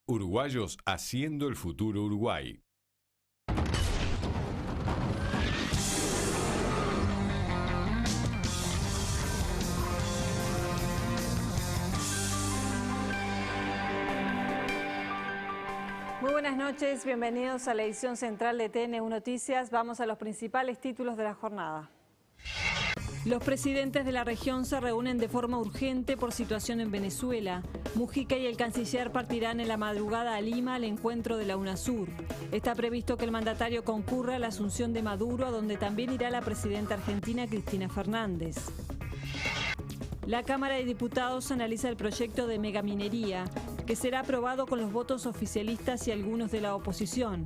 Uruguayos haciendo el futuro Uruguay. Muy buenas noches, bienvenidos a la edición central de TN1 Noticias. Vamos a los principales títulos de la jornada. Los presidentes de la región se reúnen de forma urgente por situación en Venezuela. Mujica y el canciller partirán en la madrugada a Lima al encuentro de la UNASUR. Está previsto que el mandatario concurra a la asunción de Maduro, a donde también irá la presidenta argentina Cristina Fernández. La Cámara de Diputados analiza el proyecto de megaminería, que será aprobado con los votos oficialistas y algunos de la oposición.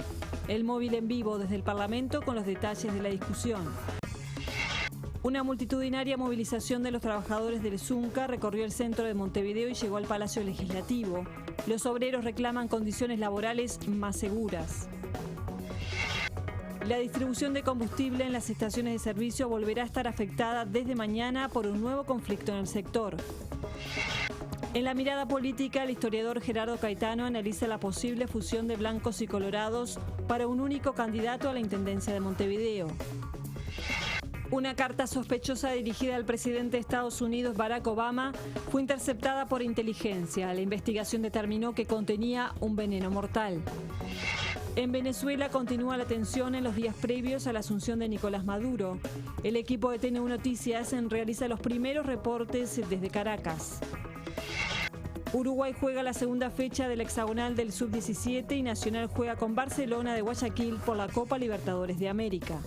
El móvil en vivo desde el Parlamento con los detalles de la discusión. Una multitudinaria movilización de los trabajadores del Zunca recorrió el centro de Montevideo y llegó al Palacio Legislativo. Los obreros reclaman condiciones laborales más seguras. La distribución de combustible en las estaciones de servicio volverá a estar afectada desde mañana por un nuevo conflicto en el sector. En la mirada política, el historiador Gerardo Caetano analiza la posible fusión de blancos y colorados para un único candidato a la Intendencia de Montevideo. Una carta sospechosa dirigida al presidente de Estados Unidos, Barack Obama, fue interceptada por inteligencia. La investigación determinó que contenía un veneno mortal. En Venezuela continúa la tensión en los días previos a la asunción de Nicolás Maduro. El equipo de TN1 Noticias realiza los primeros reportes desde Caracas. Uruguay juega la segunda fecha del hexagonal del Sub-17 y Nacional juega con Barcelona de Guayaquil por la Copa Libertadores de América.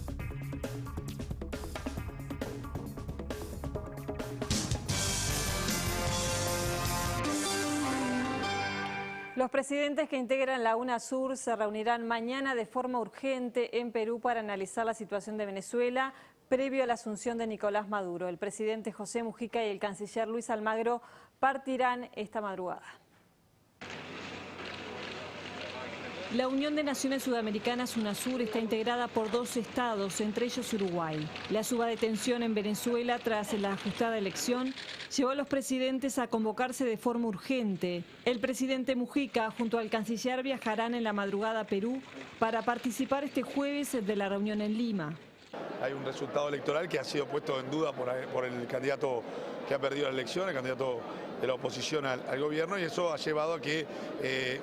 Los presidentes que integran la UNASUR se reunirán mañana de forma urgente en Perú para analizar la situación de Venezuela previo a la asunción de Nicolás Maduro. El presidente José Mujica y el canciller Luis Almagro partirán esta madrugada. La Unión de Naciones Sudamericanas, UNASUR, está integrada por 2 estados, entre ellos Uruguay. La suba de tensión en Venezuela tras la ajustada elección llevó a los presidentes a convocarse de forma urgente. El presidente Mujica junto al canciller viajarán en la madrugada a Perú para participar este jueves de la reunión en Lima. Hay un resultado electoral que ha sido puesto en duda por el candidato que ha perdido la elección, el candidato de la oposición al gobierno, y eso ha llevado a que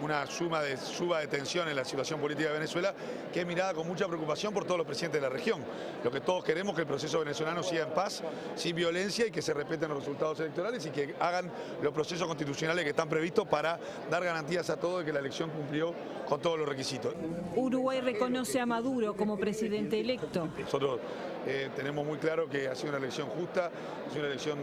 una suba de tensión en la situación política de Venezuela, que es mirada con mucha preocupación por todos los presidentes de la región. Lo que todos queremos es que el proceso venezolano siga en paz, sin violencia, y que se respeten los resultados electorales y que hagan los procesos constitucionales que están previstos para dar garantías a todos de que la elección cumplió con todos los requisitos. Uruguay reconoce a Maduro como presidente electo. Nosotros tenemos muy claro que ha sido una elección justa, ha sido una elección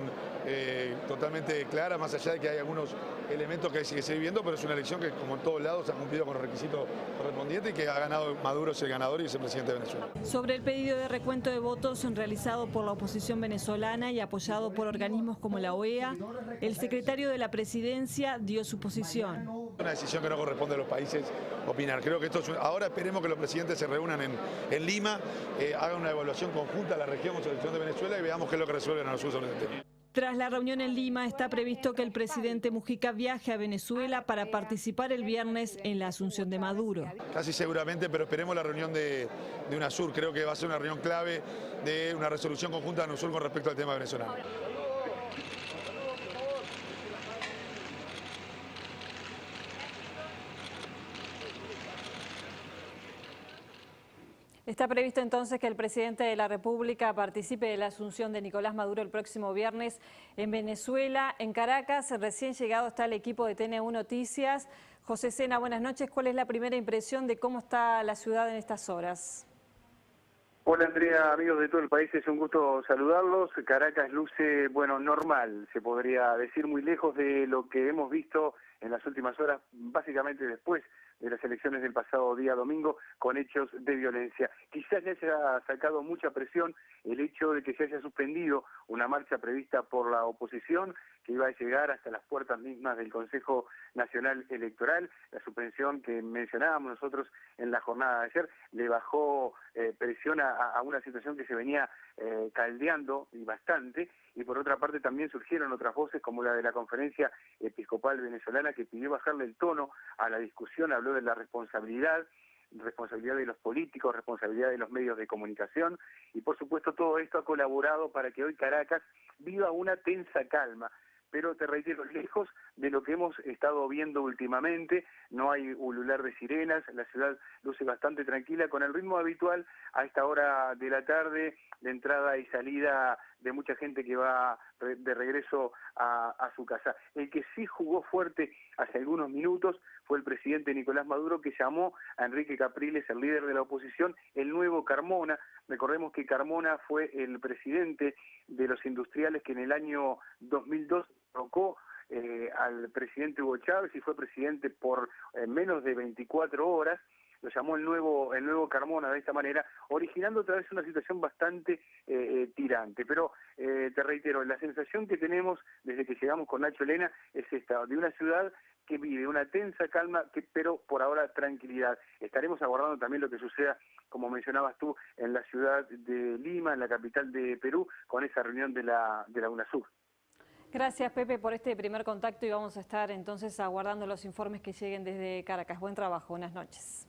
totalmente clara, más allá de que hay algunos elementos que hay que seguir viendo, pero es una elección que, como en todos lados, ha cumplido con los requisitos correspondientes y que ha ganado Maduro, es el ganador y es el presidente de Venezuela. Sobre el pedido de recuento de votos realizado por la oposición venezolana y apoyado por organismos como la OEA, el secretario de la presidencia dio su posición. Una decisión que no corresponde a los países opinar. Creo que ahora esperemos que los presidentes se reúnan en Lima, hagan una evaluación conjunta a la región con selección de Venezuela y veamos qué es lo que resuelven a nosotros sobre el tema. Tras la reunión en Lima, está previsto que el presidente Mujica viaje a Venezuela para participar el viernes en la asunción de Maduro. Casi seguramente, pero esperemos la reunión de UNASUR. Creo que va a ser una reunión clave de una resolución conjunta de UNASUR con respecto al tema venezolano. Está previsto entonces que el presidente de la República participe de la asunción de Nicolás Maduro el próximo viernes en Venezuela. En Caracas, recién llegado está el equipo de TN1 Noticias. José Sena, buenas noches. ¿Cuál es la primera impresión de cómo está la ciudad en estas horas? Hola Andrea, amigos de todo el país, es un gusto saludarlos. Caracas luce, bueno, normal, se podría decir, muy lejos de lo que hemos visto en las últimas horas, básicamente después de las elecciones del pasado día domingo, con hechos de violencia. Quizás ya se ha sacado mucha presión el hecho de que se haya suspendido una marcha prevista por la oposición, que iba a llegar hasta las puertas mismas del Consejo Nacional Electoral. La suspensión que mencionábamos nosotros en la jornada de ayer le bajó presión a una situación que se venía caldeando y bastante, y por otra parte también surgieron otras voces como la de la Conferencia Episcopal Venezolana, que pidió bajarle el tono a la discusión, habló de la responsabilidad de los políticos, responsabilidad de los medios de comunicación, y por supuesto todo esto ha colaborado para que hoy Caracas viva una tensa calma. Pero te reitero, lejos de lo que hemos estado viendo últimamente, no hay ulular de sirenas, la ciudad luce bastante tranquila, con el ritmo habitual a esta hora de la tarde, de entrada y salida de mucha gente que va de regreso a su casa. El que sí jugó fuerte hace algunos minutos fue el presidente Nicolás Maduro, que llamó a Enrique Capriles, el líder de la oposición, el nuevo Carmona. Recordemos que Carmona fue el presidente de los industriales que en el año 2002 tocó al presidente Hugo Chávez y fue presidente por menos de 24 horas. Lo llamó el nuevo Carmona de esta manera, originando otra vez una situación bastante tirante. Pero te reitero, la sensación que tenemos desde que llegamos con Nacho Elena es esta, de una ciudad que vive una tensa calma, pero por ahora tranquilidad. Estaremos aguardando también lo que suceda, como mencionabas tú, en la ciudad de Lima, en la capital de Perú, con esa reunión de la UNASUR. Gracias, Pepe, por este primer contacto y vamos a estar entonces aguardando los informes que lleguen desde Caracas. Buen trabajo, buenas noches.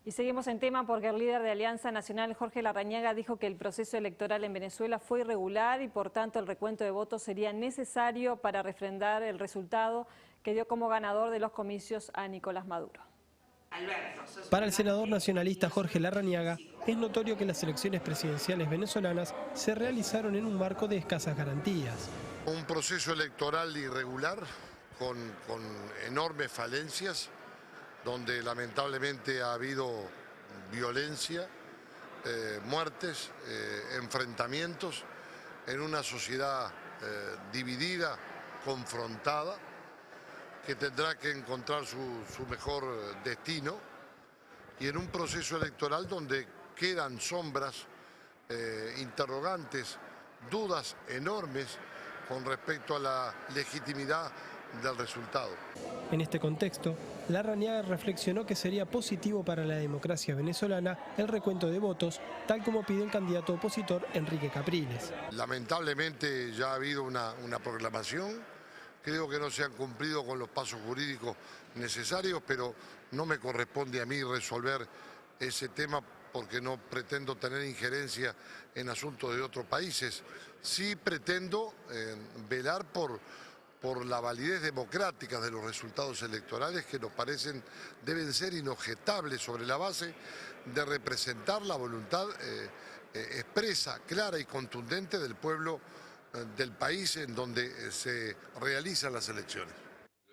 Y seguimos en tema porque el líder de Alianza Nacional, Jorge Larrañaga, dijo que el proceso electoral en Venezuela fue irregular y por tanto el recuento de votos sería necesario para refrendar el resultado que dio como ganador de los comicios a Nicolás Maduro. Para el senador nacionalista Jorge Larrañaga, es notorio que las elecciones presidenciales venezolanas se realizaron en un marco de escasas garantías. Un proceso electoral irregular, con enormes falencias, donde lamentablemente ha habido violencia, muertes, enfrentamientos en una sociedad dividida, confrontada, que tendrá que encontrar su mejor destino, y en un proceso electoral donde quedan sombras, interrogantes, dudas enormes con respecto a la legitimidad del resultado. En este contexto, Larrañaga reflexionó que sería positivo para la democracia venezolana el recuento de votos, tal como pide el candidato opositor Enrique Capriles. Lamentablemente ya ha habido una proclamación, creo que no se han cumplido con los pasos jurídicos necesarios, pero no me corresponde a mí resolver ese tema porque no pretendo tener injerencia en asuntos de otros países. Sí pretendo velar por la validez democrática de los resultados electorales, que nos parecen deben ser inobjetables sobre la base de representar la voluntad expresa, clara y contundente del pueblo del país en donde se realizan las elecciones.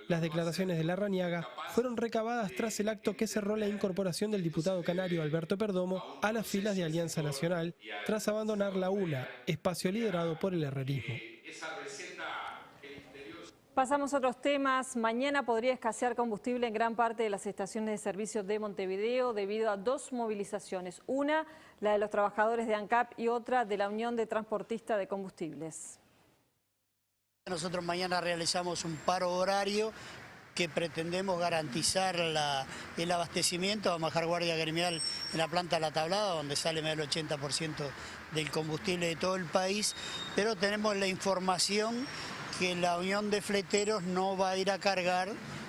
Las declaraciones de Larrañaga fueron recabadas tras el acto que cerró la incorporación del diputado canario Alberto Perdomo a las filas de Alianza Nacional, tras abandonar la UNA, espacio liderado por el herrerismo. Pasamos a otros temas. Mañana podría escasear combustible en gran parte de las estaciones de servicio de Montevideo debido a dos movilizaciones. Una, la de los trabajadores de ANCAP, y otra de la Unión de Transportistas de Combustibles. Nosotros mañana realizamos un paro horario que pretendemos garantizar el abastecimiento. Vamos a bajar guardia gremial en la planta La Tablada, donde sale más del 80% del combustible de todo el país, pero tenemos la información que la Unión de Fleteros no va a ir a cargar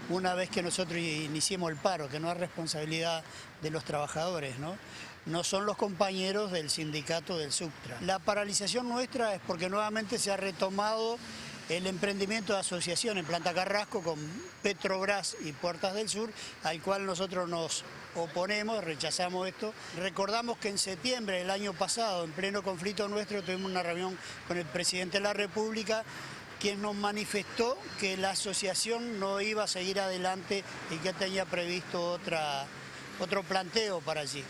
una vez que nosotros iniciemos el paro, que no es responsabilidad de los trabajadores, no son los compañeros del sindicato del Subtra. La paralización nuestra es porque nuevamente se ha retomado el emprendimiento de asociación en Planta Carrasco con Petrobras y Puertas del Sur, al cual nosotros nos oponemos, rechazamos esto. Recordamos que en septiembre del año pasado, en pleno conflicto nuestro, tuvimos una reunión con el presidente de la República, quien nos manifestó que la asociación no iba a seguir adelante y que tenía previsto otro planteo para allí.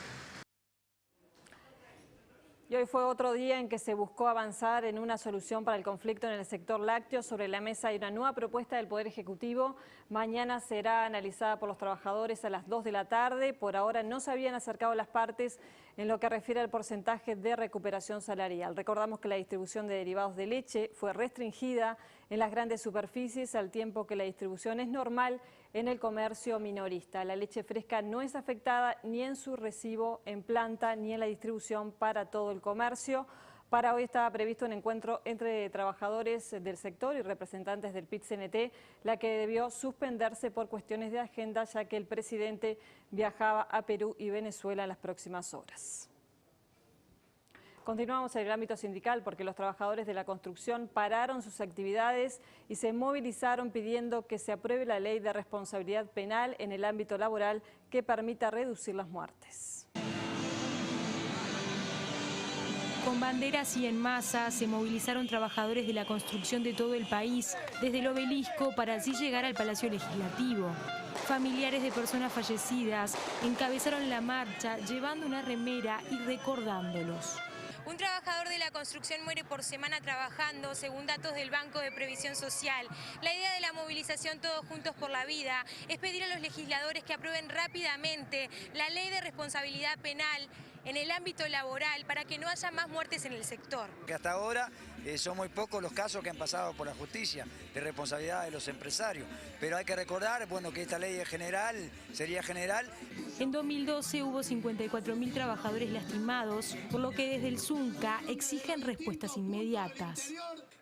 Y hoy fue otro día en que se buscó avanzar en una solución para el conflicto en el sector lácteo. Sobre la mesa hay una nueva propuesta del Poder Ejecutivo. Mañana será analizada por los trabajadores a las 2 de la tarde. Por ahora no se habían acercado las partes en lo que refiere al porcentaje de recuperación salarial. Recordamos que la distribución de derivados de leche fue restringida en las grandes superficies, al tiempo que la distribución es normal en el comercio minorista. La leche fresca no es afectada ni en su recibo en planta ni en la distribución para todo el comercio. Para hoy estaba previsto un encuentro entre trabajadores del sector y representantes del PIT-CNT, la que debió suspenderse por cuestiones de agenda, ya que el presidente viajaba a Perú y Venezuela en las próximas horas. Continuamos en el ámbito sindical porque los trabajadores de la construcción pararon sus actividades y se movilizaron pidiendo que se apruebe la ley de responsabilidad penal en el ámbito laboral que permita reducir las muertes. Con banderas y en masa se movilizaron trabajadores de la construcción de todo el país, desde el Obelisco para así llegar al Palacio Legislativo. Familiares de personas fallecidas encabezaron la marcha llevando una remera y recordándolos. Un trabajador de la construcción muere por semana trabajando, según datos del Banco de Previsión Social. La idea de la movilización Todos Juntos por la Vida es pedir a los legisladores que aprueben rápidamente la ley de responsabilidad penal en el ámbito laboral para que no haya más muertes en el sector. Que hasta ahora son muy pocos los casos que han pasado por la justicia de responsabilidad de los empresarios, pero hay que recordar, bueno, que esta ley es general, sería general. En 2012 hubo 54.000 trabajadores lastimados, por lo que desde el Zunca exigen respuestas inmediatas.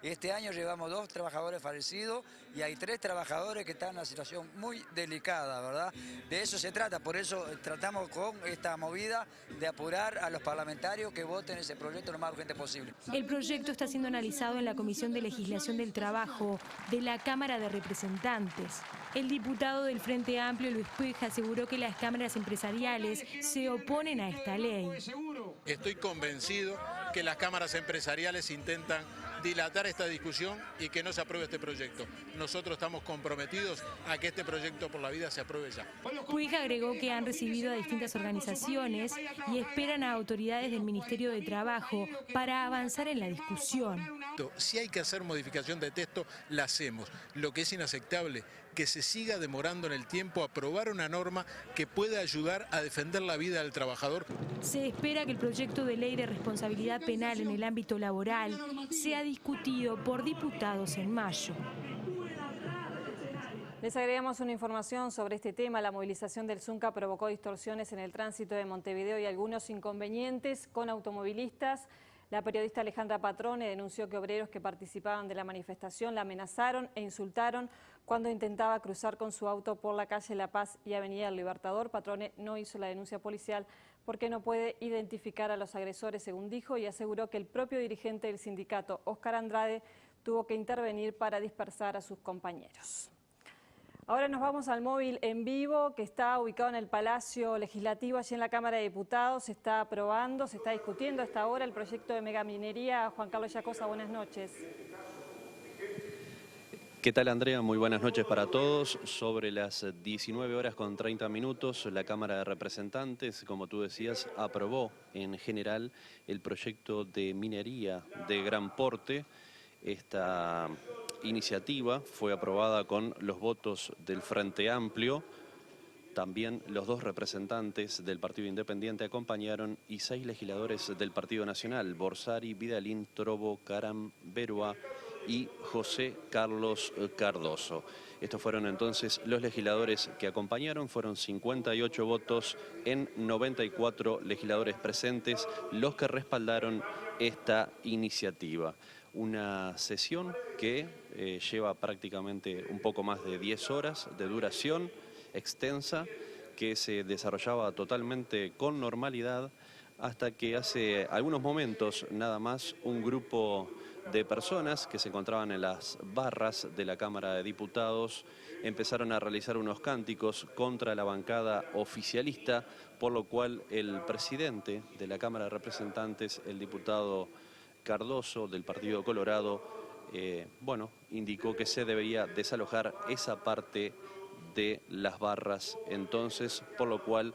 Este año llevamos 2 trabajadores fallecidos y hay 3 trabajadores que están en una situación muy delicada, ¿verdad? De eso se trata, por eso tratamos con esta movida de apurar a los parlamentarios que voten ese proyecto lo más urgente posible. El proyecto está siendo analizado en la Comisión de Legislación del Trabajo de la Cámara de Representantes. El diputado del Frente Amplio, Luis Puig, aseguró que las cámaras empresariales se oponen a esta ley. Estoy convencido que las cámaras empresariales intentan dilatar esta discusión y que no se apruebe este proyecto. Nosotros estamos comprometidos a que este proyecto por la vida se apruebe ya. Puig agregó que han recibido a distintas organizaciones y esperan a autoridades del Ministerio de Trabajo para avanzar en la discusión. Si hay que hacer modificación de texto, la hacemos. Lo que es inaceptable, que se siga demorando en el tiempo aprobar una norma que pueda ayudar a defender la vida del trabajador. Se espera que el proyecto de ley de responsabilidad penal en el ámbito laboral sea discutido por diputados en mayo. Les agregamos una información sobre este tema. La movilización del Zunca provocó distorsiones en el tránsito de Montevideo y algunos inconvenientes con automovilistas. La periodista Alejandra Patrone denunció que obreros que participaban de la manifestación la amenazaron e insultaron cuando intentaba cruzar con su auto por la calle La Paz y Avenida El Libertador. Patrone no hizo la denuncia policial porque no puede identificar a los agresores, según dijo, y aseguró que el propio dirigente del sindicato, Óscar Andrade, tuvo que intervenir para dispersar a sus compañeros. Ahora nos vamos al móvil en vivo que está ubicado en el Palacio Legislativo, allí en la Cámara de Diputados. Se está aprobando, se está discutiendo a esta hora el proyecto de megaminería. Juan Carlos Yacosa, buenas noches. ¿Qué tal, Andrea? Muy buenas noches para todos. Sobre las 19 horas con 30 minutos, la Cámara de Representantes, como tú decías, aprobó en general el proyecto de minería de gran porte. Esta iniciativa fue aprobada con los votos del Frente Amplio. También los 2 representantes del Partido Independiente acompañaron y 6 legisladores del Partido Nacional, Borsari, Vidalín, Trobo, Caram, Berua y José Carlos Cardoso. Estos fueron entonces los legisladores que acompañaron, fueron 58 votos en 94 legisladores presentes los que respaldaron esta iniciativa. Una sesión que lleva prácticamente un poco más de 10 horas de duración, extensa, que se desarrollaba totalmente con normalidad hasta que hace algunos momentos nada más un grupo de personas que se encontraban en las barras de la Cámara de Diputados empezaron a realizar unos cánticos contra la bancada oficialista, por lo cual el presidente de la Cámara de Representantes, el diputado Cardoso del Partido Colorado, indicó que se debería desalojar esa parte de las barras entonces, por lo cual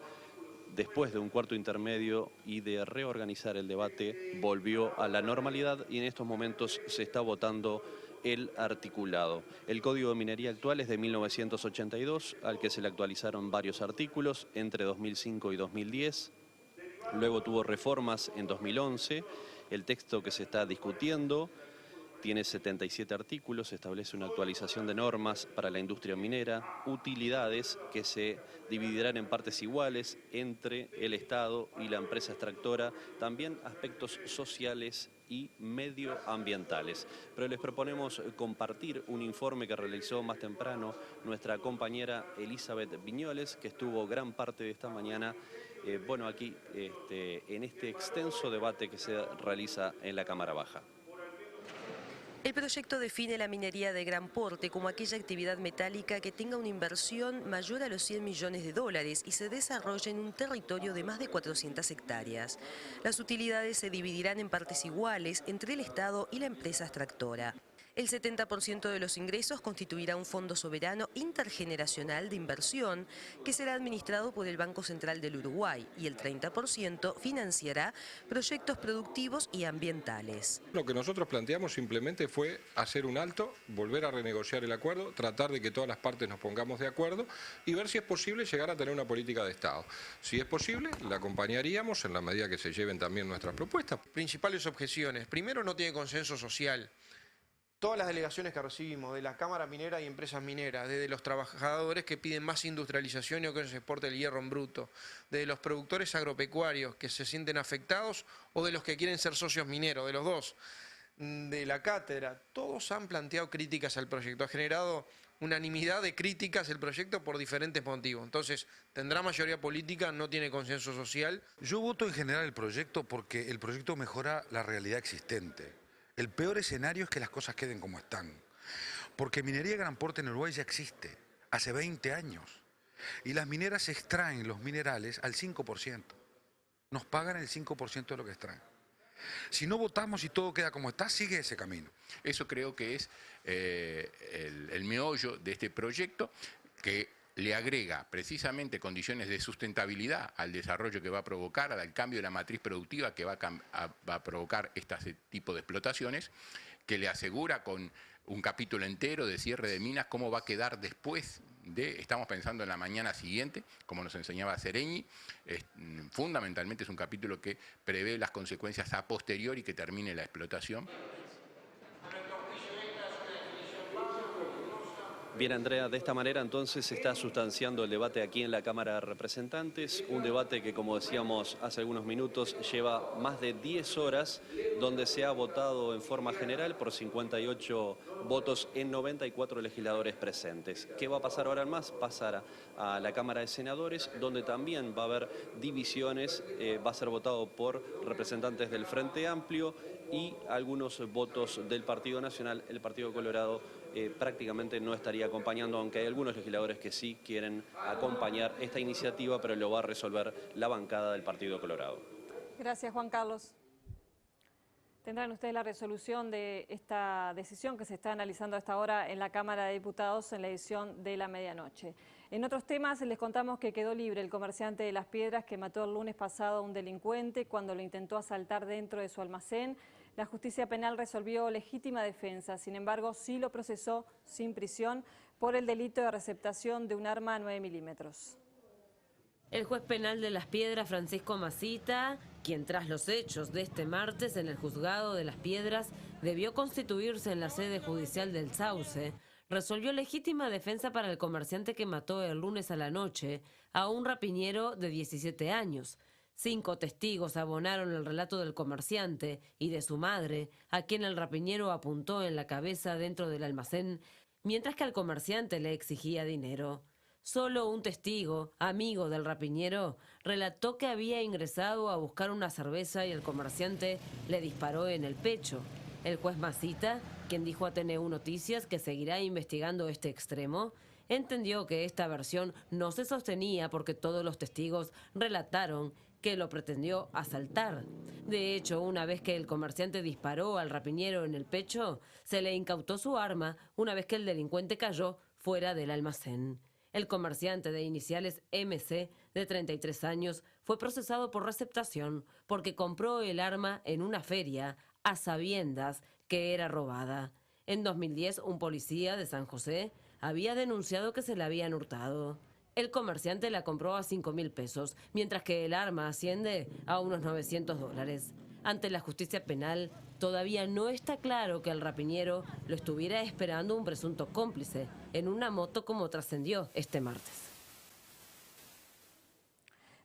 después de un cuarto intermedio y de reorganizar el debate, volvió a la normalidad y en estos momentos se está votando el articulado. El Código de Minería actual es de 1982, al que se le actualizaron varios artículos entre 2005 y 2010. Luego tuvo reformas en 2011. El texto que se está discutiendo tiene 77 artículos, establece una actualización de normas para la industria minera, utilidades que se dividirán en partes iguales entre el Estado y la empresa extractora, también aspectos sociales y medioambientales. Pero les proponemos compartir un informe que realizó más temprano nuestra compañera Elizabeth Viñoles, que estuvo gran parte de esta mañana aquí en este extenso debate que se realiza en la Cámara Baja. El proyecto define la minería de gran porte como aquella actividad metálica que tenga una inversión mayor a los 100 millones de dólares y se desarrolla en un territorio de más de 400 hectáreas. Las utilidades se dividirán en partes iguales entre el Estado y la empresa extractora. El 70% de los ingresos constituirá un fondo soberano intergeneracional de inversión que será administrado por el Banco Central del Uruguay y el 30% financiará proyectos productivos y ambientales. Lo que nosotros planteamos simplemente fue hacer un alto, volver a renegociar el acuerdo, tratar de que todas las partes nos pongamos de acuerdo y ver si es posible llegar a tener una política de Estado. Si es posible, la acompañaríamos en la medida que se lleven también nuestras propuestas. Principales objeciones. Primero, no tiene consenso social. Todas las delegaciones que recibimos de la Cámara Minera y Empresas Mineras, desde los trabajadores que piden más industrialización y que se exporte el hierro en bruto, de los productores agropecuarios que se sienten afectados o de los que quieren ser socios mineros, de los dos, de la cátedra, todos han planteado críticas al proyecto. Ha generado unanimidad de críticas el proyecto por diferentes motivos. Entonces, tendrá mayoría política, no tiene consenso social. Yo voto en general el proyecto porque el proyecto mejora la realidad existente. El peor escenario es que las cosas queden como están, porque minería de gran porte en Uruguay ya existe, hace 20 años, y las mineras extraen los minerales al 5%, nos pagan el 5% de lo que extraen. Si no votamos y todo queda como está, sigue ese camino. Eso creo que es el meollo de este proyecto, que le agrega precisamente condiciones de sustentabilidad al desarrollo que va a provocar, al cambio de la matriz productiva que va a provocar este tipo de explotaciones, que le asegura con un capítulo entero de cierre de minas cómo va a quedar después estamos pensando en la mañana siguiente, como nos enseñaba Sereñi. Fundamentalmente es un capítulo que prevé las consecuencias a posteriori que termine la explotación. Bien, Andrea, de esta manera entonces se está sustanciando el debate aquí en la Cámara de Representantes, un debate que, como decíamos hace algunos minutos, lleva más de 10 horas, donde se ha votado en forma general por 58 votos en 94 legisladores presentes. ¿Qué va a pasar ahora más? Pasar a la Cámara de Senadores, donde también va a haber divisiones, va a ser votado por representantes del Frente Amplio y algunos votos del Partido Nacional. El Partido Colorado prácticamente no estaría acompañando, aunque hay algunos legisladores que sí quieren acompañar esta iniciativa, pero lo va a resolver la bancada del Partido Colorado. Gracias, Juan Carlos. Tendrán ustedes la resolución de esta decisión que se está analizando hasta ahora en la Cámara de Diputados en la edición de la medianoche. En otros temas les contamos que quedó libre el comerciante de Las Piedras que mató el lunes pasado a un delincuente cuando lo intentó asaltar dentro de su almacén. La justicia penal resolvió legítima defensa, sin embargo sí lo procesó sin prisión por el delito de receptación de un arma 9 milímetros. El juez penal de Las Piedras, Francisco Masita, quien tras los hechos de este martes en el juzgado de Las Piedras debió constituirse en la sede judicial del Sauce, resolvió legítima defensa para el comerciante que mató el lunes a la noche a un rapiñero de 17 años. 5 testigos abonaron el relato del comerciante y de su madre, a quien el rapiñero apuntó en la cabeza dentro del almacén, mientras que al comerciante le exigía dinero. Solo un testigo, amigo del rapiñero, relató que había ingresado a buscar una cerveza y el comerciante le disparó en el pecho. El juez Masita, quien dijo a TNU Noticias que seguirá investigando este extremo, entendió que esta versión no se sostenía porque todos los testigos relataron que lo pretendió asaltar. De hecho, una vez que el comerciante disparó al rapiñero en el pecho, se le incautó su arma una vez que el delincuente cayó fuera del almacén. El comerciante de iniciales MC, de 33 años, fue procesado por receptación porque compró el arma en una feria a sabiendas que era robada. En 2010, un policía de San José había denunciado que se la habían hurtado. El comerciante la compró a $5.000 pesos, mientras que el arma asciende a unos $900. Ante la justicia penal, todavía no está claro que al rapiñero lo estuviera esperando un presunto cómplice en una moto como trascendió este martes.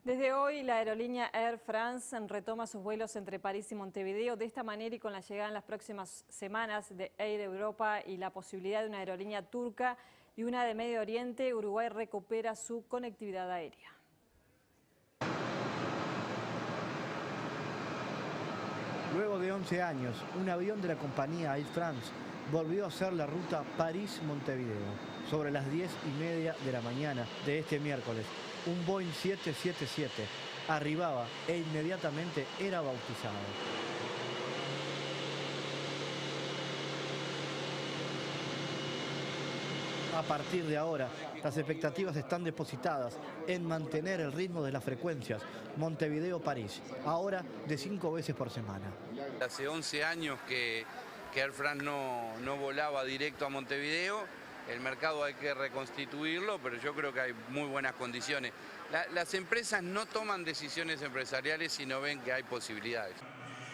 Desde hoy, la aerolínea Air France retoma sus vuelos entre París y Montevideo. De esta manera y con la llegada en las próximas semanas de Air Europa y la posibilidad de una aerolínea turca y una de Medio Oriente, Uruguay recupera su conectividad aérea. Luego de 11 años, un avión de la compañía Air France volvió a hacer la ruta París-Montevideo sobre las 10:30 de la mañana de este miércoles. Un Boeing 777 arribaba e inmediatamente era bautizado. A partir de ahora, las expectativas están depositadas en mantener el ritmo de las frecuencias Montevideo-París, ahora de 5 veces por semana. Hace 11 años que Air France no volaba directo a Montevideo. El mercado hay que reconstituirlo, pero yo creo que hay muy buenas condiciones. Las empresas no toman decisiones empresariales si no ven que hay posibilidades.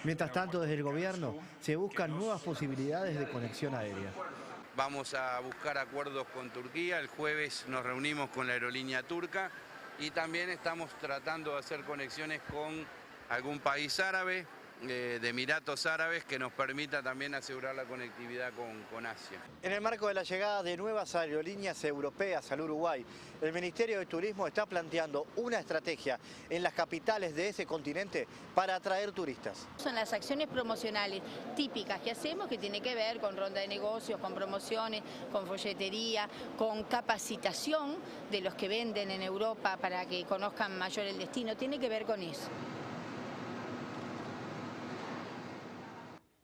Mientras tanto, desde el gobierno se buscan nuevas posibilidades de conexión aérea. Vamos a buscar acuerdos con Turquía. El jueves nos reunimos con la aerolínea turca y también estamos tratando de hacer conexiones con algún país árabe, de Emiratos Árabes, que nos permita también asegurar la conectividad con Asia. En el marco de la llegada de nuevas aerolíneas europeas al Uruguay, el Ministerio de Turismo está planteando una estrategia en las capitales de ese continente para atraer turistas. Son las acciones promocionales típicas que hacemos, que tiene que ver con ronda de negocios, con promociones, con folletería, con capacitación de los que venden en Europa para que conozcan mayor el destino, tiene que ver con eso.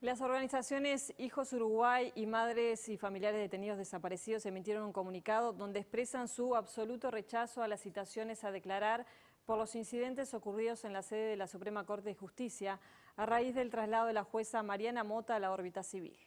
Las organizaciones Hijos Uruguay y Madres y Familiares Detenidos Desaparecidos emitieron un comunicado donde expresan su absoluto rechazo a las citaciones a declarar por los incidentes ocurridos en la sede de la Suprema Corte de Justicia a raíz del traslado de la jueza Mariana Mota a la órbita civil.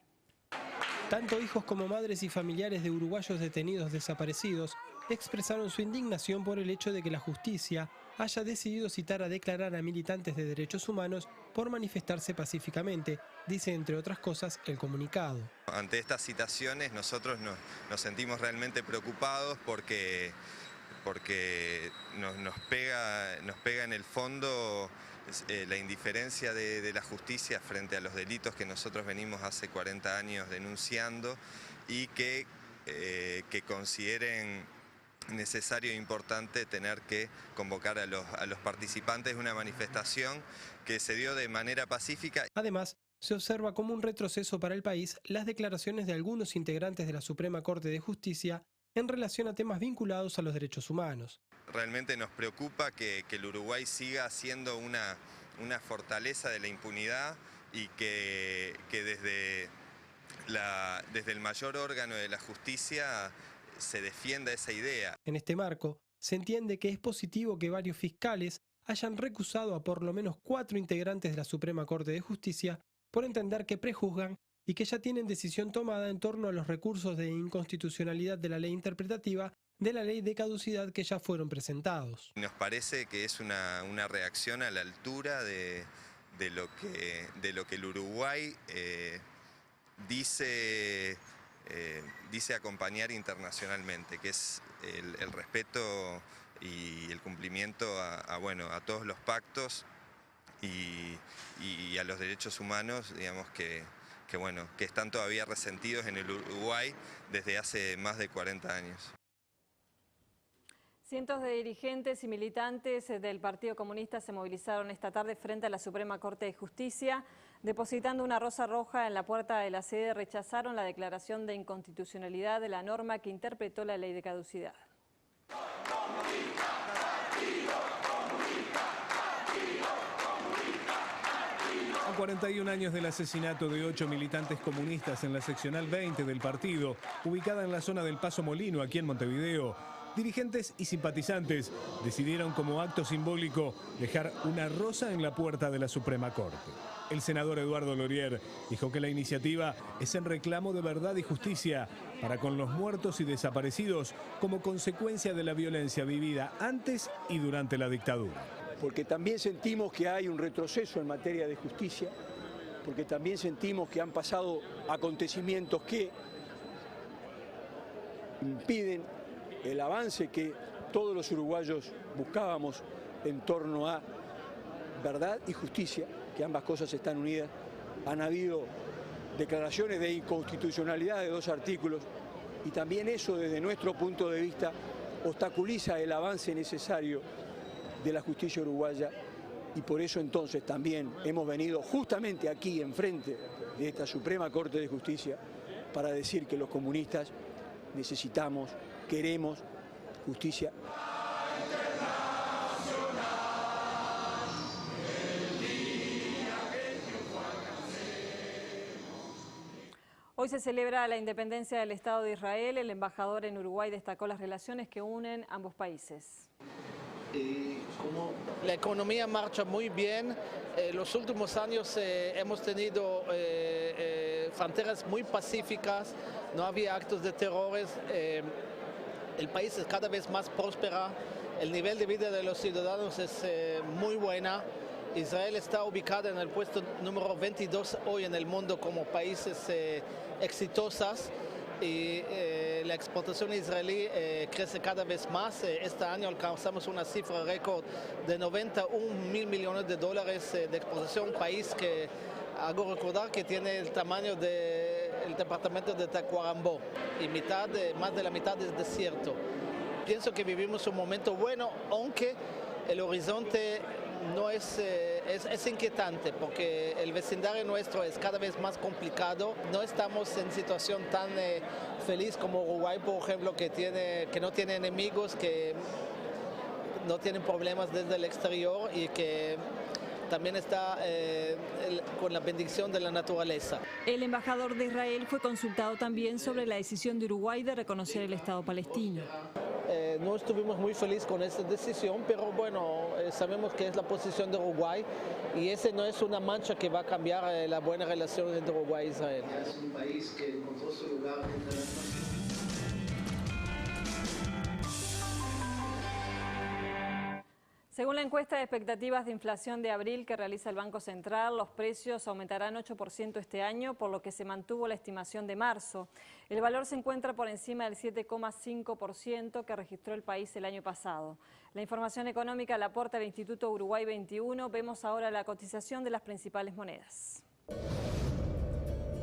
Tanto hijos como madres y familiares de uruguayos detenidos desaparecidos expresaron su indignación por el hecho de que la justicia haya decidido citar a declarar a militantes de derechos humanos por manifestarse pacíficamente, dice entre otras cosas el comunicado. Ante estas citaciones nosotros nos sentimos realmente preocupados porque nos pega en el fondo la indiferencia de la justicia frente a los delitos que nosotros venimos hace 40 años denunciando y que consideren necesario e importante tener que convocar a los participantes de una manifestación que se dio de manera pacífica. Además, se observa como un retroceso para el país las declaraciones de algunos integrantes de la Suprema Corte de Justicia en relación a temas vinculados a los derechos humanos. Realmente nos preocupa que el Uruguay siga siendo una fortaleza de la impunidad y que desde el mayor órgano de la justicia se defienda esa idea. En este marco, se entiende que es positivo que varios fiscales hayan recusado a por lo menos 4 integrantes de la Suprema Corte de Justicia por entender que prejuzgan y que ya tienen decisión tomada en torno a los recursos de inconstitucionalidad de la ley interpretativa de la ley de caducidad que ya fueron presentados. Nos parece que es una reacción a la altura de lo que el Uruguay dice acompañar internacionalmente, que es el respeto y el cumplimiento a todos los pactos y a los derechos humanos, digamos que están todavía resentidos en el Uruguay desde hace más de 40 años. Cientos de dirigentes y militantes del Partido Comunista se movilizaron esta tarde frente a la Suprema Corte de Justicia. Depositando una rosa roja en la puerta de la sede, rechazaron la declaración de inconstitucionalidad de la norma que interpretó la ley de caducidad. A 41 años del asesinato de 8 militantes comunistas en la seccional 20 del partido, ubicada en la zona del Paso Molino, aquí en Montevideo, dirigentes y simpatizantes decidieron como acto simbólico dejar una rosa en la puerta de la Suprema Corte. El senador Eduardo Lorier dijo que la iniciativa es en reclamo de verdad y justicia para con los muertos y desaparecidos como consecuencia de la violencia vivida antes y durante la dictadura. Porque también sentimos que hay un retroceso en materia de justicia, porque también sentimos que han pasado acontecimientos que impiden el avance que todos los uruguayos buscábamos en torno a verdad y justicia, que ambas cosas están unidas. Han habido declaraciones de inconstitucionalidad de 2 artículos y también eso, desde nuestro punto de vista, obstaculiza el avance necesario de la justicia uruguaya, y por eso entonces también hemos venido justamente aquí enfrente de esta Suprema Corte de Justicia para decir que los comunistas necesitamos, queremos justicia. Hoy se celebra la independencia del Estado de Israel. El embajador en Uruguay destacó las relaciones que unen ambos países. La economía marcha muy bien. Los últimos años hemos tenido fronteras muy pacíficas, no había actos de terrores. El país es cada vez más próspero, el nivel de vida de los ciudadanos es muy buena. Israel está ubicada en el puesto número 22 hoy en el mundo como países exitosos. Y la exportación israelí crece cada vez más. Este año alcanzamos una cifra récord de 91.000 millones de dólares de exportación, un país que hago recordar que tiene el tamaño del departamento de Tacuarembó y más de la mitad es desierto. Pienso que vivimos un momento bueno, aunque el horizonte no es inquietante porque el vecindario nuestro es cada vez más complicado. No estamos en situación tan feliz como Uruguay, por ejemplo, que no tiene enemigos, que no tienen problemas desde el exterior y que también está con la bendición de la naturaleza. El embajador de Israel fue consultado también sobre la decisión de Uruguay de reconocer el Estado palestino. No estuvimos muy felices con esta decisión, pero bueno, sabemos que es la posición de Uruguay y ese no es una mancha que va a cambiar la buena relación entre Uruguay e Israel. Es un país que encontró su lugar entre las naciones. Según la encuesta de expectativas de inflación de abril que realiza el Banco Central, los precios aumentarán 8% este año, por lo que se mantuvo la estimación de marzo. El valor se encuentra por encima del 7,5% que registró el país el año pasado. La información económica la aporta el Instituto Uruguay 21. Vemos ahora la cotización de las principales monedas.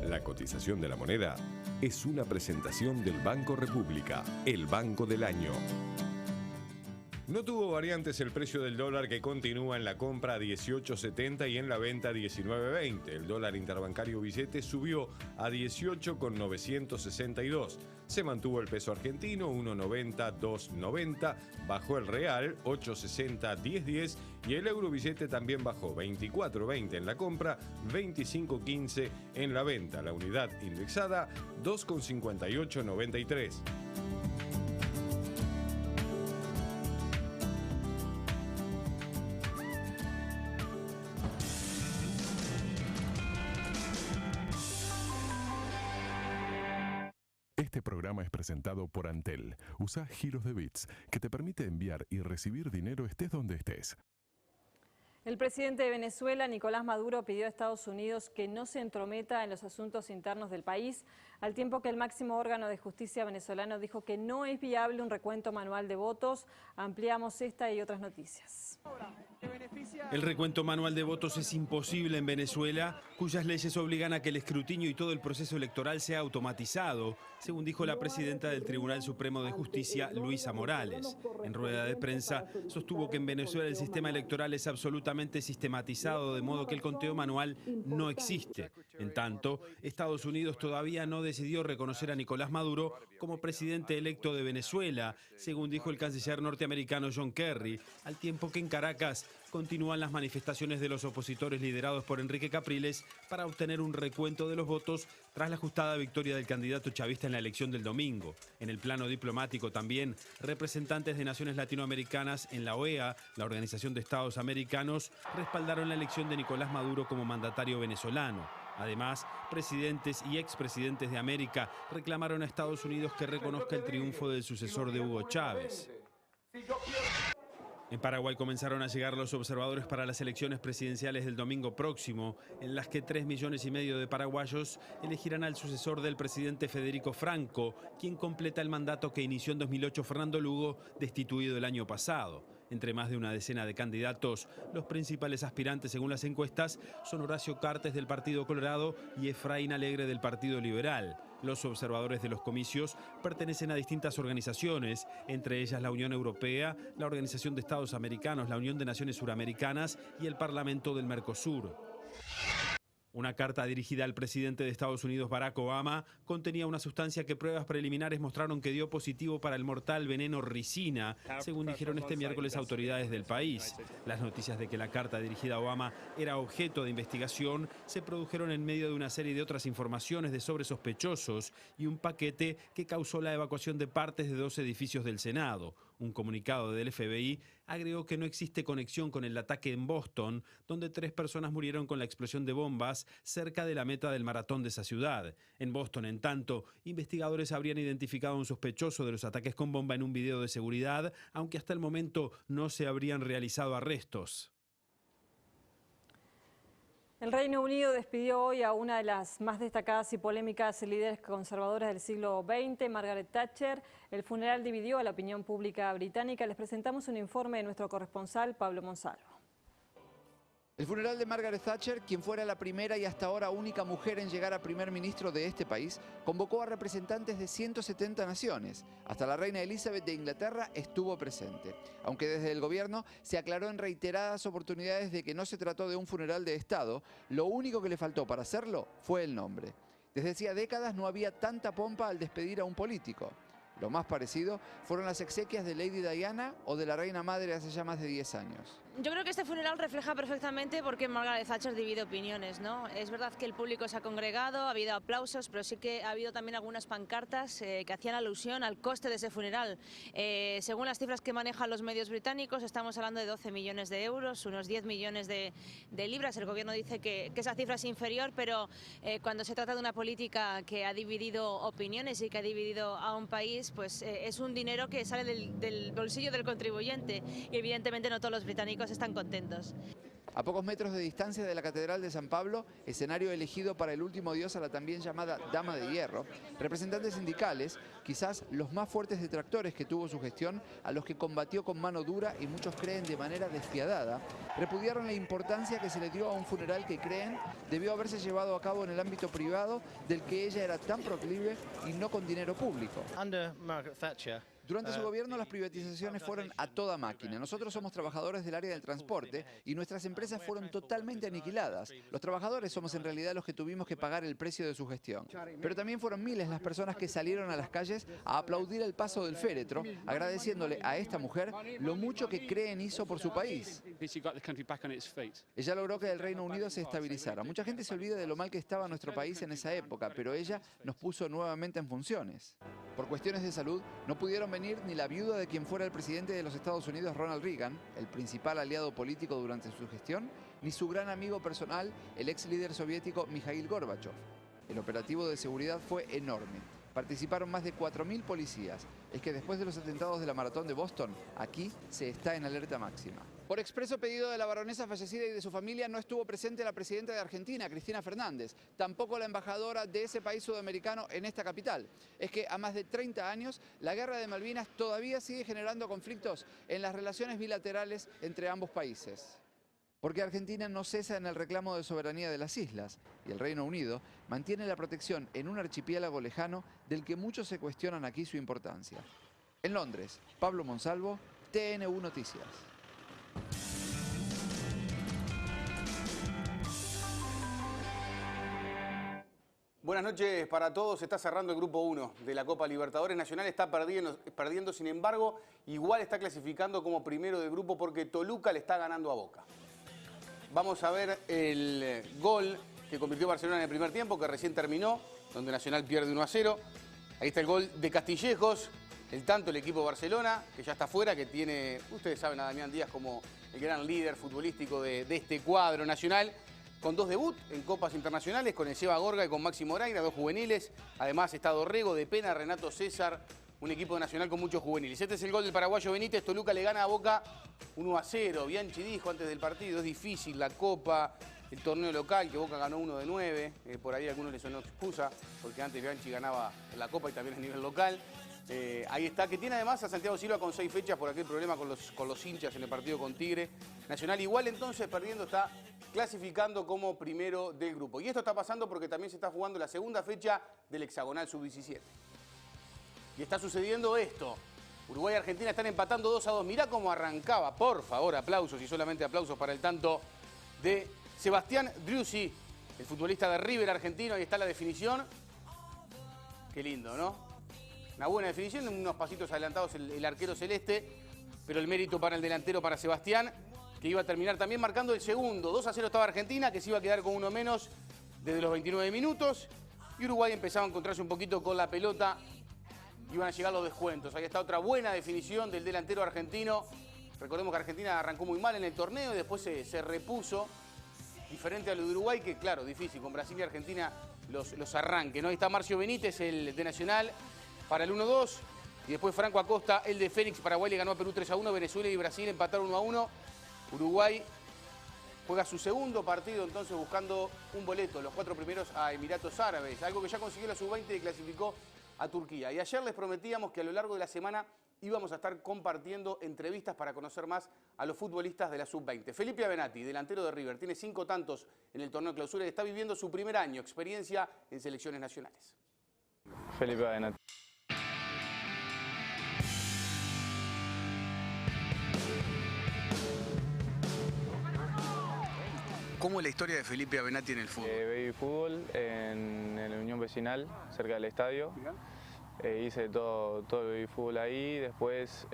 La cotización de la moneda es una presentación del Banco República, el banco del año. No tuvo variantes el precio del dólar, que continúa en la compra a 18.70 y en la venta a 19.20. El dólar interbancario billete subió a 18,962. Se mantuvo el peso argentino 1.90, 2.90, bajó el real 8.60, 10.10 y el euro billete también bajó 24.20 en la compra, 25.15 en la venta. La unidad indexada 2,5893. Este programa es presentado por Antel. Usa giros de bits, que te permite enviar y recibir dinero estés donde estés. El presidente de Venezuela, Nicolás Maduro, pidió a Estados Unidos que no se entrometa en los asuntos internos del país, al tiempo que el máximo órgano de justicia venezolano dijo que no es viable un recuento manual de votos. Ampliamos esta y otras noticias. El recuento manual de votos es imposible en Venezuela, cuyas leyes obligan a que el escrutinio y todo el proceso electoral sea automatizado, según dijo la presidenta del Tribunal Supremo de Justicia, Luisa Morales. En rueda de prensa sostuvo que en Venezuela el sistema electoral es absolutamente sistematizado, de modo que el conteo manual no existe. En tanto, Estados Unidos todavía no decidió reconocer a Nicolás Maduro como presidente electo de Venezuela, según dijo el canciller norteamericano John Kerry, al tiempo que en Caracas continúan las manifestaciones de los opositores liderados por Enrique Capriles para obtener un recuento de los votos tras la ajustada victoria del candidato chavista en la elección del domingo. En el plano diplomático también, representantes de naciones latinoamericanas en la OEA, la Organización de Estados Americanos, respaldaron la elección de Nicolás Maduro como mandatario venezolano. Además, presidentes y expresidentes de América reclamaron a Estados Unidos que reconozca el triunfo del sucesor de Hugo Chávez. En Paraguay comenzaron a llegar los observadores para las elecciones presidenciales del domingo próximo, en las que 3,5 millones de paraguayos elegirán al sucesor del presidente Federico Franco, quien completa el mandato que inició en 2008 Fernando Lugo, destituido el año pasado. Entre más de una decena de candidatos, los principales aspirantes según las encuestas son Horacio Cartes del Partido Colorado y Efraín Alegre del Partido Liberal. Los observadores de los comicios pertenecen a distintas organizaciones, entre ellas la Unión Europea, la Organización de Estados Americanos, la Unión de Naciones Suramericanas y el Parlamento del Mercosur. Una carta dirigida al presidente de Estados Unidos, Barack Obama, contenía una sustancia que pruebas preliminares mostraron que dio positivo para el mortal veneno ricina, según dijeron este miércoles autoridades del país. Las noticias de que la carta dirigida a Obama era objeto de investigación se produjeron en medio de una serie de otras informaciones de sobresospechosos y un paquete que causó la evacuación de partes de 2 edificios del Senado. Un comunicado del FBI agregó que no existe conexión con el ataque en Boston, donde 3 personas murieron con la explosión de bombas cerca de la meta del maratón de esa ciudad. En Boston, en tanto, investigadores habrían identificado a un sospechoso de los ataques con bomba en un video de seguridad, aunque hasta el momento no se habrían realizado arrestos. El Reino Unido despidió hoy a una de las más destacadas y polémicas líderes conservadoras del siglo XX, Margaret Thatcher. El funeral dividió a la opinión pública británica. Les presentamos un informe de nuestro corresponsal, Pablo Monsalvo. El funeral de Margaret Thatcher, quien fuera la primera y hasta ahora única mujer en llegar a primer ministro de este país, convocó a representantes de 170 naciones. Hasta la reina Elizabeth de Inglaterra estuvo presente. Aunque desde el gobierno se aclaró en reiteradas oportunidades de que no se trató de un funeral de Estado, lo único que le faltó para hacerlo fue el nombre. Desde hacía décadas no había tanta pompa al despedir a un político. Lo más parecido fueron las exequias de Lady Diana o de la reina madre hace ya más de 10 años. Yo creo que este funeral refleja perfectamente por qué Margaret Thatcher divide opiniones, ¿no? Es verdad que el público se ha congregado, ha habido aplausos, pero sí que ha habido también algunas pancartas que hacían alusión al coste de ese funeral. Según las cifras que manejan los medios británicos, estamos hablando de 12 millones de euros, unos 10 millones de libras. El gobierno dice que esa cifra es inferior, pero cuando se trata de una política que ha dividido opiniones y que ha dividido a un país, pues es un dinero que sale del bolsillo del contribuyente y evidentemente no todos los británicos están contentos. A pocos metros de distancia de la Catedral de San Pablo, escenario elegido para el último adiós a la también llamada Dama de Hierro, representantes sindicales, quizás los más fuertes detractores que tuvo su gestión, a los que combatió con mano dura y muchos creen de manera despiadada, repudiaron la importancia que se le dio a un funeral que creen debió haberse llevado a cabo en el ámbito privado del que ella era tan proclive y no con dinero público. Durante su gobierno las privatizaciones fueron a toda máquina. Nosotros somos trabajadores del área del transporte y nuestras empresas fueron totalmente aniquiladas. Los trabajadores somos en realidad los que tuvimos que pagar el precio de su gestión. Pero también fueron miles las personas que salieron a las calles a aplaudir el paso del féretro, agradeciéndole a esta mujer lo mucho que creen hizo por su país. Ella logró que el Reino Unido se estabilizara. Mucha gente se olvida de lo mal que estaba nuestro país en esa época, pero ella nos puso nuevamente en funciones. Por cuestiones de salud, no pudieron venir ni la viuda de quien fuera el presidente de los Estados Unidos, Ronald Reagan, el principal aliado político durante su gestión, ni su gran amigo personal, el ex líder soviético Mikhail Gorbachev. El operativo de seguridad fue enorme. Participaron más de 4.000 policías. Es que después de los atentados de la maratón de Boston, aquí se está en alerta máxima. Por expreso pedido de la baronesa fallecida y de su familia, no estuvo presente la presidenta de Argentina, Cristina Fernández, tampoco la embajadora de ese país sudamericano en esta capital. Es que a más de 30 años, la guerra de Malvinas todavía sigue generando conflictos en las relaciones bilaterales entre ambos países. Porque Argentina no cesa en el reclamo de soberanía de las islas y el Reino Unido mantiene la protección en un archipiélago lejano del que muchos se cuestionan aquí su importancia. En Londres, Pablo Monsalvo, TN1 Noticias. Buenas noches para todos. Se está cerrando el grupo 1 de la Copa Libertadores. Nacional está perdiendo, sin embargo, igual está clasificando como primero del grupo porque Toluca le está ganando a Boca. Vamos a ver el gol que convirtió Barcelona en el primer tiempo, que recién terminó, donde Nacional pierde 1-0. Ahí está el gol de Castillejos, el tanto el equipo de Barcelona, que ya está fuera, que tiene, ustedes saben a Damián Díaz como el gran líder futbolístico de este cuadro nacional, con 2 debuts en Copas Internacionales, con el Seba Gorga y con Maxi Moraira, 2 juveniles. Además está Dorrego, De Pena, Renato César, un equipo nacional con muchos juveniles. Este es el gol del paraguayo Benítez. Toluca le gana a Boca 1-0. Bianchi dijo antes del partido, es difícil la Copa, el torneo local, que Boca ganó 1 de 9. Por ahí a algunos les sonó excusa, porque antes Bianchi ganaba la Copa y también a nivel local. Ahí está, que tiene además a Santiago Silva con 6 fechas por aquel problema con los hinchas en el partido con Tigre. Nacional igual entonces perdiendo está clasificando como primero del grupo. Y esto está pasando porque también se está jugando la segunda fecha del hexagonal sub-17. Y está sucediendo esto. Uruguay y Argentina están empatando 2-2. Mirá cómo arrancaba. Por favor, aplausos y solamente aplausos para el tanto de Sebastián Driussi, el futbolista de River argentino. Ahí está la definición. Qué lindo, ¿no? Una buena definición, unos pasitos adelantados el arquero celeste, pero el mérito para el delantero, para Sebastián, que iba a terminar también marcando el segundo. 2-0 estaba Argentina, que se iba a quedar con uno menos desde los 29 minutos. Y Uruguay empezaba a encontrarse un poquito con la pelota. Iban a llegar los descuentos. Ahí está otra buena definición del delantero argentino. Recordemos que Argentina arrancó muy mal en el torneo y después se repuso. Diferente a lo de Uruguay, que claro, difícil. Con Brasil y Argentina los arranques, ¿no? Ahí está Marcio Benítez, el de Nacional, para el 1-2. Y después Franco Acosta, el de Fénix. Paraguay le ganó a Perú 3-1. Venezuela y Brasil empataron 1-1. Uruguay juega su segundo partido entonces buscando un boleto, los 4 primeros a Emiratos Árabes. Algo que ya consiguió la sub-20 y clasificó a Turquía. Y ayer les prometíamos que a lo largo de la semana íbamos a estar compartiendo entrevistas para conocer más a los futbolistas de la sub-20. Felipe Avenatti, delantero de River, tiene 5 tantos en el torneo de clausura y está viviendo su primer año, experiencia en selecciones nacionales. Felipe Avenatti. ¿Cómo es la historia de Felipe Avenatti en el fútbol? Baby fútbol en la Unión Vecinal, cerca del estadio. Hice todo el baby fútbol ahí. Después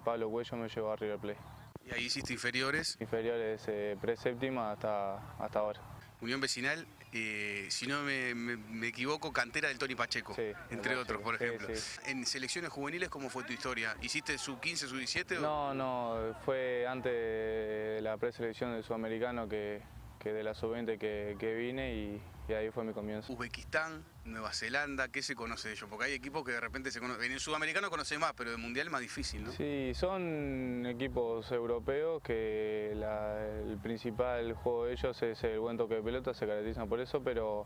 Pablo Cuello me llevó a River Plate. ¿Y ahí hiciste inferiores? Inferiores pre-séptima hasta ahora. Unión Vecinal, si no me equivoco, cantera del Tony Pacheco, sí, entre otros, por ejemplo. Sí. En selecciones juveniles, ¿cómo fue tu historia? ¿Hiciste sub-15, sub-17? No, fue antes de la preselección del sudamericano que de la sub-20 que vine y ahí fue mi comienzo. Uzbekistán, Nueva Zelanda, ¿qué se conoce de ellos? Porque hay equipos que de repente se conocen. En el sudamericano conoces más, pero de mundial es más difícil, ¿no? Sí, son equipos europeos que el principal juego de ellos es el buen toque de pelota, se caracterizan por eso, pero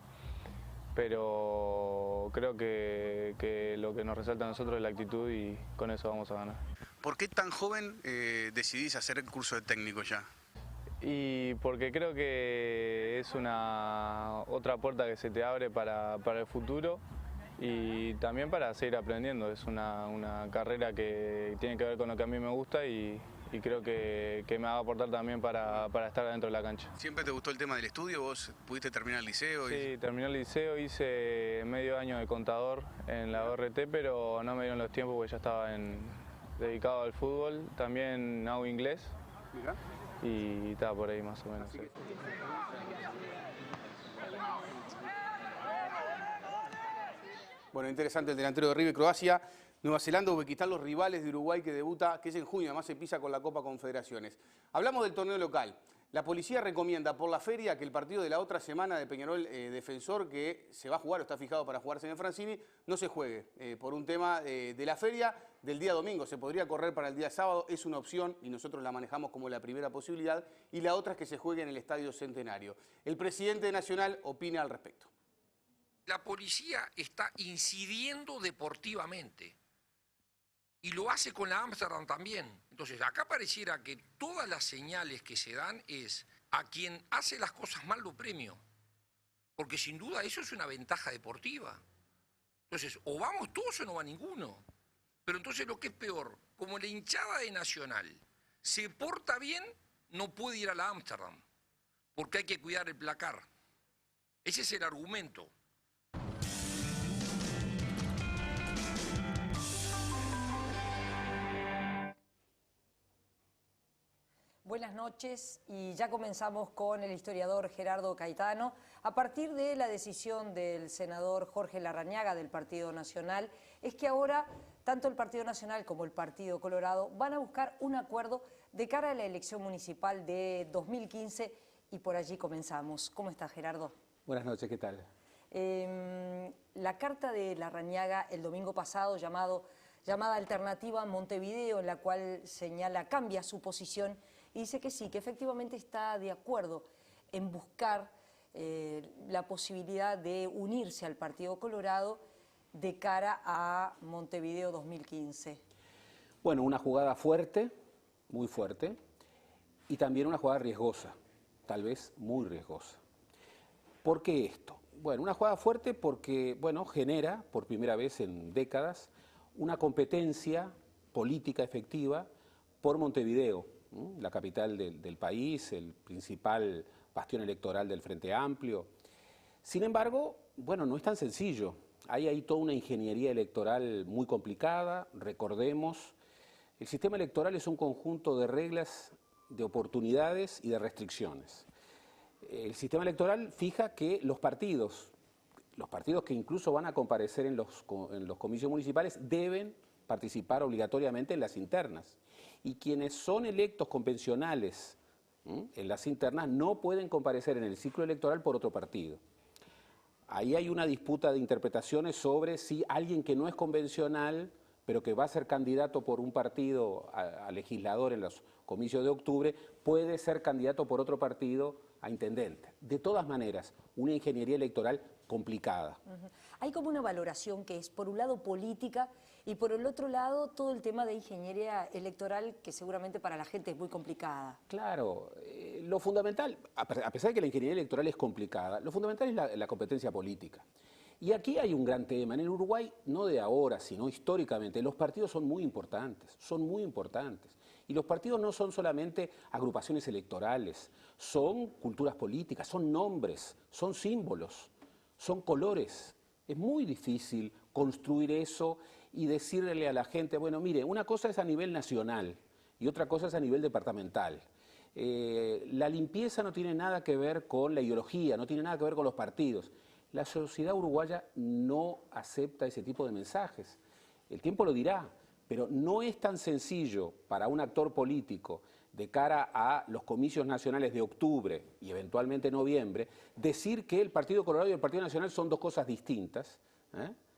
creo que lo que nos resalta a nosotros es la actitud y con eso vamos a ganar. ¿Por qué tan joven decidís hacer el curso de técnico ya? Y porque creo que es otra puerta que se te abre para el futuro y también para seguir aprendiendo. Es una carrera que tiene que ver con lo que a mí me gusta y creo que me va a aportar también para estar dentro de la cancha. ¿Siempre te gustó el tema del estudio? ¿Vos pudiste terminar el liceo? Sí, terminé el liceo, hice medio año de contador en la ORT, pero no me dieron los tiempos porque ya estaba dedicado al fútbol. También hago inglés. Mirá. Y está por ahí más o menos. Sí. Bueno, interesante el delantero de River, Croacia, Nueva Zelanda, Uzbekistán, los rivales de Uruguay que debuta, que es en junio, además se pisa con la Copa Confederaciones. Hablamos del torneo local. La policía recomienda por la feria que el partido de la otra semana de Peñarol Defensor, que se va a jugar o está fijado para jugarse en el Francini, no se juegue por un tema de la feria del día domingo. Se podría correr para el día sábado, es una opción y nosotros la manejamos como la primera posibilidad. Y la otra es que se juegue en el Estadio Centenario. El presidente Nacional opina al respecto. La policía está incidiendo deportivamente. Y lo hace con la Ámsterdam también. Entonces, acá pareciera que todas las señales que se dan es a quien hace las cosas mal lo premio. Porque sin duda eso es una ventaja deportiva. Entonces, o vamos todos o no va ninguno. Pero entonces lo que es peor, como la hinchada de Nacional se porta bien, no puede ir a la Ámsterdam. Porque hay que cuidar el placar. Ese es el argumento. Buenas noches y ya comenzamos con el historiador Gerardo Caetano. A partir de la decisión del senador Jorge Larrañaga del Partido Nacional, es que ahora tanto el Partido Nacional como el Partido Colorado van a buscar un acuerdo de cara a la elección municipal de 2015 y por allí comenzamos. ¿Cómo está, Gerardo? Buenas noches, ¿qué tal? La carta de Larrañaga el domingo pasado llamada Alternativa Montevideo, en la cual cambia su posición y dice que sí, que efectivamente está de acuerdo en buscar la posibilidad de unirse al Partido Colorado de cara a Montevideo 2015? Bueno, una jugada fuerte, muy fuerte, y también una jugada riesgosa, tal vez muy riesgosa. ¿Por qué esto? Bueno, una jugada fuerte porque, bueno, genera, por primera vez en décadas, una competencia política efectiva por Montevideo, la capital del país, el principal bastión electoral del Frente Amplio. Sin embargo, bueno, no es tan sencillo. Hay ahí toda una ingeniería electoral muy complicada. Recordemos, el sistema electoral es un conjunto de reglas, de oportunidades y de restricciones. El sistema electoral fija que los partidos que incluso van a comparecer en los comicios municipales deben participar obligatoriamente en las internas. Y quienes son electos convencionales en las internas no pueden comparecer en el ciclo electoral por otro partido. Ahí hay una disputa de interpretaciones sobre si alguien que no es convencional, pero que va a ser candidato por un partido a legislador en los comicios de octubre, puede ser candidato por otro partido a intendente. De todas maneras, una ingeniería electoral complicada. Hay como una valoración que es, por un lado, política y por el otro lado, todo el tema de ingeniería electoral que seguramente para la gente es muy complicada. Claro, lo fundamental, a pesar de que la ingeniería electoral es complicada, lo fundamental es la competencia política. Y aquí hay un gran tema. En el Uruguay, no de ahora, sino históricamente, los partidos son muy importantes, son muy importantes. Y los partidos no son solamente agrupaciones electorales, son culturas políticas, son nombres, son símbolos, son colores. Es muy difícil construir eso y decirle a la gente, bueno, mire, una cosa es a nivel nacional y otra cosa es a nivel departamental. La limpieza no tiene nada que ver con la ideología, no tiene nada que ver con los partidos. La sociedad uruguaya no acepta ese tipo de mensajes. El tiempo lo dirá, pero no es tan sencillo para un actor político de cara a los comicios nacionales de octubre y eventualmente noviembre, decir que el Partido Colorado y el Partido Nacional son dos cosas distintas,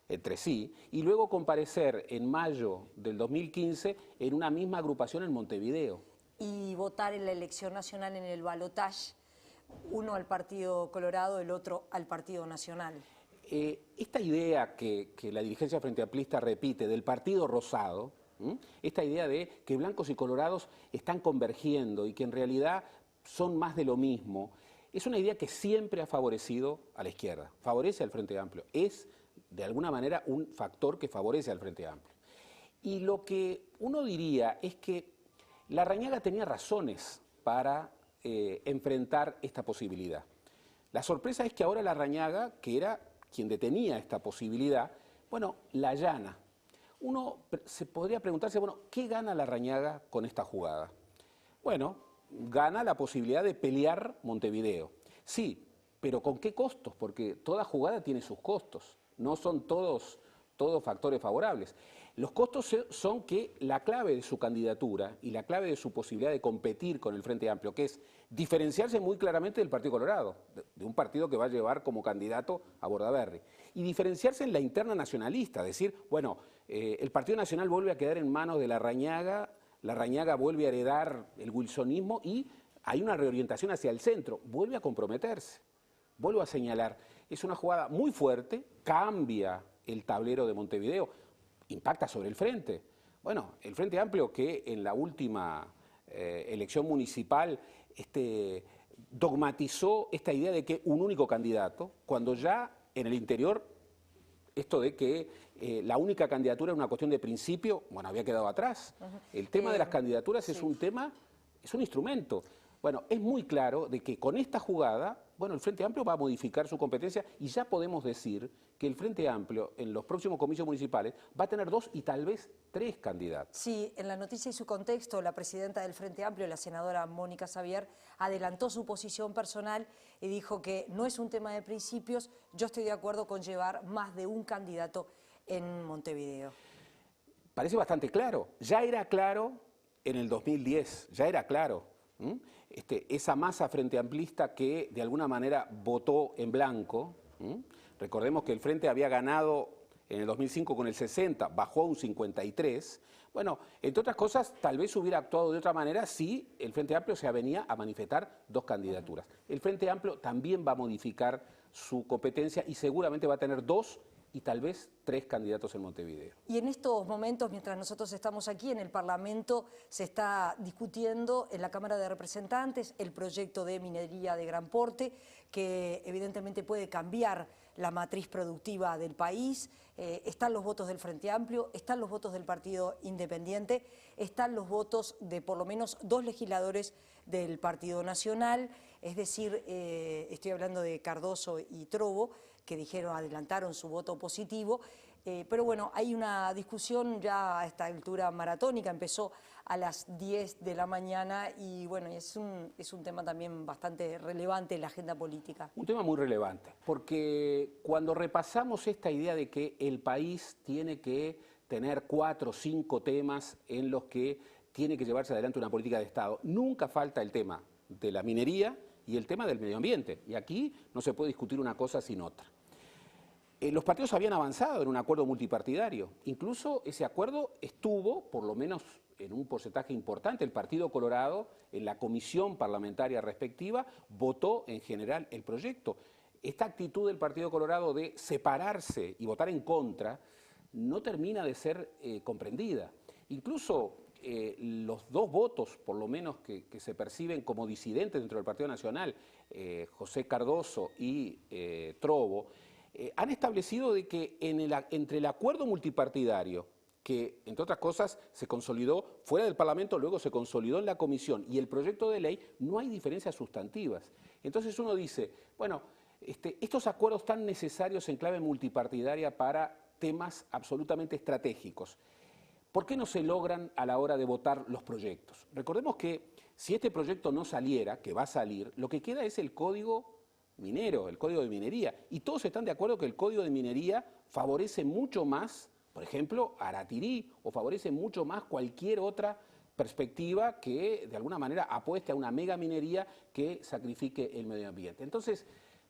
entre sí, y luego comparecer en mayo del 2015 en una misma agrupación en Montevideo. Y votar en la elección nacional en el balotaje, uno al Partido Colorado, el otro al Partido Nacional. Esta idea que la dirigencia frente amplista repite del Partido Rosado, esta idea de que blancos y colorados están convergiendo y que en realidad son más de lo mismo, es una idea que siempre ha favorecido a la izquierda, favorece al Frente Amplio, es de alguna manera un factor que favorece al Frente Amplio. Y lo que uno diría es que Larrañaga tenía razones para enfrentar esta posibilidad. La sorpresa es que ahora Larrañaga, que era quien detenía esta posibilidad, bueno, la allana. Uno se podría preguntarse, bueno, ¿qué gana Larrañaga con esta jugada? Bueno, gana la posibilidad de pelear Montevideo. Sí, pero ¿con qué costos? Porque toda jugada tiene sus costos, no son todos factores favorables. Los costos son que la clave de su candidatura y la clave de su posibilidad de competir con el Frente Amplio, que es diferenciarse muy claramente del Partido Colorado, de un partido que va a llevar como candidato a Bordaberry, y diferenciarse en la interna nacionalista, decir, bueno, el Partido Nacional vuelve a quedar en manos de Larrañaga vuelve a heredar el wilsonismo y hay una reorientación hacia el centro, vuelve a comprometerse, vuelvo a señalar, es una jugada muy fuerte, cambia el tablero de Montevideo, impacta sobre el Frente. Bueno, el Frente Amplio que en la última elección municipal dogmatizó esta idea de que un único candidato, cuando ya en el interior esto de que la única candidatura es una cuestión de principio, bueno, había quedado atrás. El tema de las candidaturas es un tema, es un instrumento. Bueno, es muy claro de que con esta jugada, bueno, el Frente Amplio va a modificar su competencia y ya podemos decir que el Frente Amplio en los próximos comicios municipales va a tener 2 y tal vez 3 candidatos. Sí, en la noticia y su contexto, la presidenta del Frente Amplio, la senadora Mónica Xavier, adelantó su posición personal y dijo que no es un tema de principios, yo estoy de acuerdo con llevar más de un candidato en Montevideo. Parece bastante claro, ya era claro en el 2010, ya era claro. Esa masa frente amplista que de alguna manera votó en blanco. Recordemos que el Frente había ganado en el 2005 con el 60, bajó a un 53. Bueno, entre otras cosas, tal vez hubiera actuado de otra manera si el Frente Amplio se avenía a manifestar 2 candidaturas. El Frente Amplio también va a modificar su competencia y seguramente va a tener 2 y tal vez 3 candidatos en Montevideo. Y en estos momentos, mientras nosotros estamos aquí en el Parlamento, se está discutiendo en la Cámara de Representantes el proyecto de minería de gran porte, que evidentemente puede cambiar la matriz productiva del país. Están los votos del Frente Amplio, están los votos del Partido Independiente, están los votos de por lo menos 2 legisladores del Partido Nacional, es decir, estoy hablando de Cardoso y Trovo, que adelantaron su voto positivo, pero bueno, hay una discusión ya a esta altura maratónica, empezó a las 10 de la mañana y bueno, es un tema también bastante relevante en la agenda política. Un tema muy relevante, porque cuando repasamos esta idea de que el país tiene que tener 4 o 5 temas en los que tiene que llevarse adelante una política de Estado, nunca falta el tema de la minería y el tema del medio ambiente, y aquí no se puede discutir una cosa sin otra. Los partidos habían avanzado en un acuerdo multipartidario, incluso ese acuerdo estuvo, por lo menos en un porcentaje importante, el Partido Colorado, en la comisión parlamentaria respectiva, votó en general el proyecto. Esta actitud del Partido Colorado de separarse y votar en contra no termina de ser comprendida. Incluso los 2 votos, por lo menos, que se perciben como disidentes dentro del Partido Nacional, José Cardoso y Trovo, han establecido de que entre el acuerdo multipartidario, que entre otras cosas se consolidó fuera del Parlamento, luego se consolidó en la comisión, y el proyecto de ley, no hay diferencias sustantivas. Entonces uno dice, bueno, estos acuerdos tan necesarios en clave multipartidaria para temas absolutamente estratégicos, ¿por qué no se logran a la hora de votar los proyectos? Recordemos que si este proyecto no saliera, que va a salir, lo que queda es el código minero, el código de minería. Y todos están de acuerdo que el código de minería favorece mucho más, por ejemplo, Aratirí, o favorece mucho más cualquier otra perspectiva que de alguna manera apueste a una mega minería que sacrifique el medio ambiente. Entonces,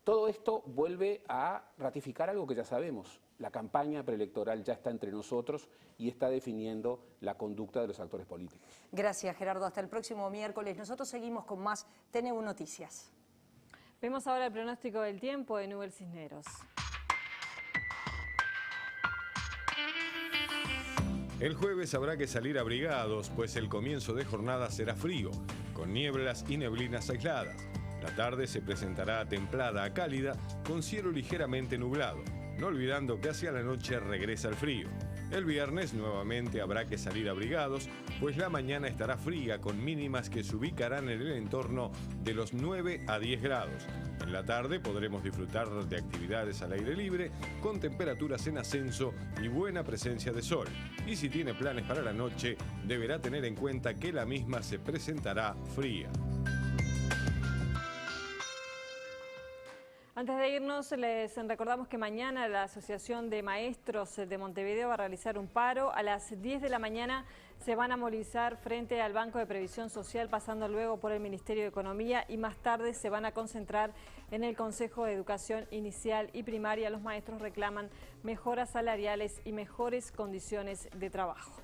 todo esto vuelve a ratificar algo que ya sabemos. La campaña preelectoral ya está entre nosotros y está definiendo la conducta de los actores políticos. Gracias, Gerardo. Hasta el próximo miércoles. Nosotros seguimos con más TNU Noticias. Vemos ahora el pronóstico del tiempo de Nubel Cisneros. El jueves habrá que salir abrigados, pues el comienzo de jornada será frío, con nieblas y neblinas aisladas. La tarde se presentará templada a cálida, con cielo ligeramente nublado, no olvidando que hacia la noche regresa el frío. El viernes nuevamente habrá que salir abrigados, pues la mañana estará fría con mínimas que se ubicarán en el entorno de los 9 a 10 grados. En la tarde podremos disfrutar de actividades al aire libre, con temperaturas en ascenso y buena presencia de sol. Y si tiene planes para la noche, deberá tener en cuenta que la misma se presentará fría. Antes de irnos, les recordamos que mañana la Asociación de Maestros de Montevideo va a realizar un paro. A las 10 de la mañana se van a movilizar frente al Banco de Previsión Social, pasando luego por el Ministerio de Economía, y más tarde se van a concentrar en el Consejo de Educación Inicial y Primaria. Los maestros reclaman mejoras salariales y mejores condiciones de trabajo.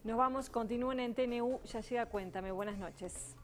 Nos vamos, continúen en TNU, ya llega Cuéntame. Buenas noches.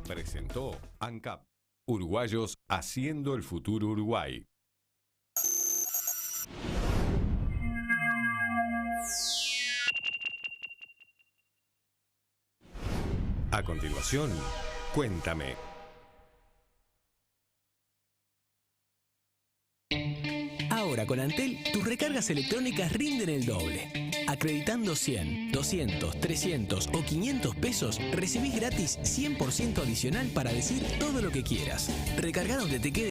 Presentó ANCAP, uruguayos haciendo el futuro Uruguay. A continuación, Cuéntame. Ahora con Antel, tus recargas electrónicas rinden el doble. Acreditando 100, 200, 300 o 500 pesos, recibís gratis 100% adicional para decir todo lo que quieras. Recarga donde te quede.